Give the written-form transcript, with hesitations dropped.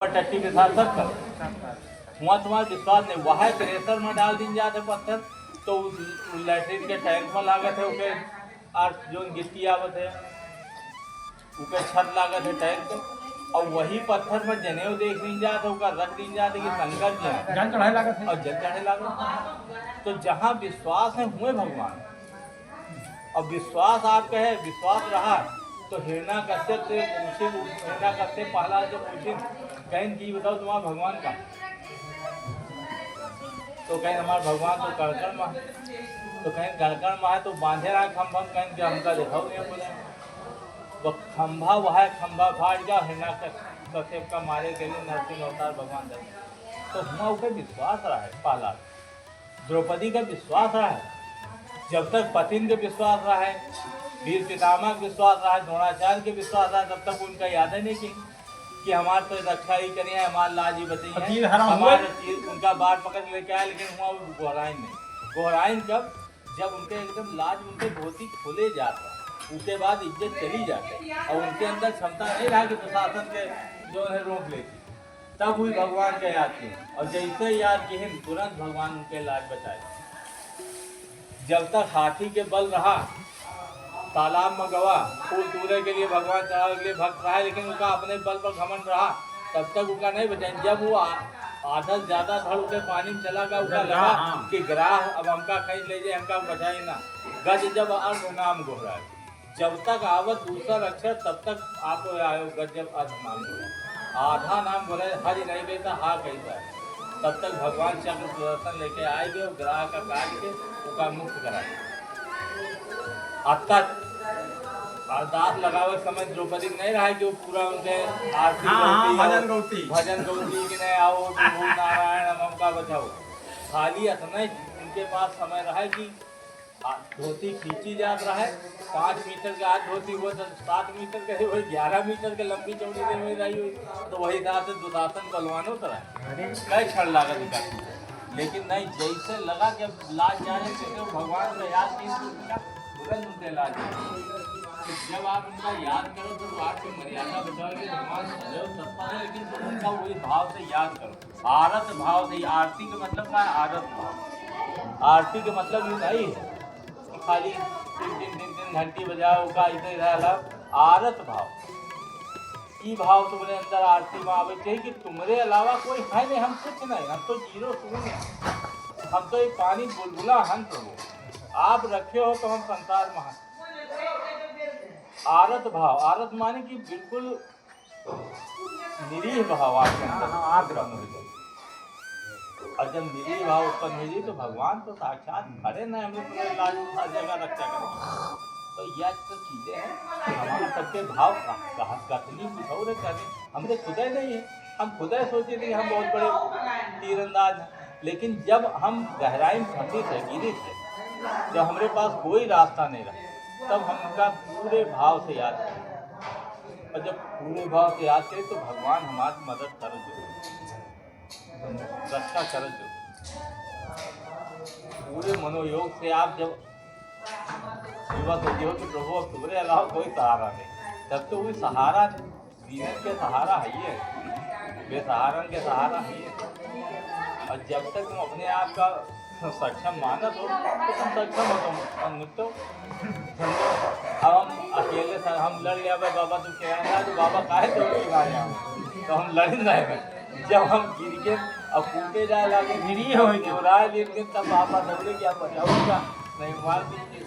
टट्टी के साथ सब करो। वहाँ तुम्हारा विश्वास नहीं, वहाँ थ्रेसर में डाल दिन जाते पत्थर तो लैट्रिन के टैंक में लागत है उके, और जो गिट्टी आवत है उके छत लागत है टैंक के, और वही पत्थर में जनेऊ देख नहीं जाते उका रख दिन जाते कि संकट जो है जल चढ़ाए लागत है और जल चढ़े लागत। तो जहाँ विश्वास है हुए भगवान, और विश्वास आपका है, विश्वास रहा तो हिरण्यकश्यप से पूछे, हिरण्यकश्यप पहला जो पूछे कहीं की बताओ तुम्हारा भगवान का, तो कहीं हमारा भगवान तो कड़कड़ में, तो कहीं कड़कड़ में है तो बांधे रहा खम्भा, कहीं कि हमका दिखाओ नहीं बोले वो खम्भा, वह खम्भा फाट गया, हिरण्यकश्यप का मारे के लिए नरसिंह अवतार भगवान दे। तो हुआ ऊपर विश्वास रहा है पहला, द्रौपदी का विश्वास रहा है, जब तक पतिन के विश्वास रहा है, वीर पितामह के विश्वास रहा है, द्रोणाचार्य के विश्वास रहा है, तब तक उनका याद ही नहीं कि हमारे तो रक्षा ही करी है, हमारे लाज ही बची है, हमारे उनका बाढ़ पकड़ लेके आया, लेकिन हुआ वो गोहराइन नहीं। गोहराइन कब, जब उनके एकदम लाज उनके धोती खुले जाता, उसके बाद इज्जत चली जाती और उनके अंदर क्षमता नहीं रहा कि प्रशासन के जो है रोक लेती, तब हुई भगवान का याद की, और जैसे याद की तुरंत भगवान उनके लाज बचाए। जब तक हाथी के बल रहा, तालाब में गवा, फूल तूरे के लिए भगवान चढ़ाने के लिए भक्त रहा, लेकिन उनका अपने बल पर घमंड रहा, तब तक उनका नहीं बचाए। जब वो आधा ज्यादा धड़ उठे पानी में चला गया, उनका लगा कि ग्राह अब हमका कहीं ले जाए, हमका बचाए ना। गज जब अर्ध नाम गोहरा, जब तक आवत दूसरा अक्षर तब तक आप आयो गज जब अर्ध नाम गोहरा, आधा नाम गोहरा हज नहीं बेचा हा कैसा, तब तक भगवान चक्र सुदर्शन लेके आएंगे और ग्राह का काट के उसका मुक्त कराएंगे। अब अरदास लगावे समय द्रौपदी नहीं रहा कि वो पूरा उनके आरती भजन गौती कि नहीं आओ नारायण हमका बचाओ, खाली इतना उनके पास समय रहा कि धोती खींची जात रहा है, 5 मीटर का आज धोती हुआ तो 7 मीटर का हुई, 11 मीटर के लंबी चौड़ी नहीं रही हुई, तो वही हिसाब से दुशासन बलवानों तरह कई क्षण लागत दिखा, लेकिन नहीं जैसे लगा कि अब लाज जाने से तो भगवान का याद नहीं तुरंत उनके लाज। तो जब आप उनका याद करो तो आपकी मर्यादा बचाओगे, भगवान सदैव तत्पर है, लेकिन तुम उनका वही भाव से याद करो, आरत भाव से। आरती का मतलब क्या है? आरत भाव। आरती का मतलब ये नहीं है खाली तीन घंटी बजाओ का इधर रहा, आरत भाव, ई भाव तुम्हारे अंदर आरती में आवे चाहिए कि तुम्हारे अलावा कोई है नहीं, हम कुछ नहीं, हम तो जीरो शून्य, हम तो एक पानी बुलबुला हंस हो, आप रखे हो तो हम संसार में हैं। आरत भाव, आरत माने कि बिल्कुल निरीह भाव आपके अंदर आग्रह हो जाए, और जब निरीह भाव उत्पन्न हो जाए तो भगवान तो साक्षात खड़े न, हम लोग लाज हर जगह रक्षा करेंगे। तो यह तो चीजें हैं हमारे सबके भाव कथनी कुछ और करने, हमसे खुदा नहीं है, हम खुदा सोचे थे हम बहुत बड़े तीरंदाज हैं, लेकिन जब हम गहराई में फंसे थे, गिरे थे, जब हमारे पास कोई रास्ता नहीं रहा, तब हम उनका पूरे भाव से याद करें, और जब पूरे भाव से याद करें तो भगवान हमारी मदद कर जो, रक्षा कर जो, पूरे मनोयोग से आप जब युवा सोचिए हो कि प्रभु अब तुम्हारे अलावा कोई सहारा नहीं, तब तो वही सहारा जीवन के सहारा है ही है, बेसहारन के सहारा है ही है। और जब तक तुम अपने आप का सक्षम मानत हो तो तुम सक्षम हो, तुम मुक्त हो। अब हम अकेले सर हम लड़ लिया बाबा तू कह रहा तो बाबा काहे तो तो हम लड़ रहे, जब हम गिर के अब कूदे जाए लागे गिरी हो, तब बाबा दौड़े क्या बचाऊंगा नहीं, मार दीजिए।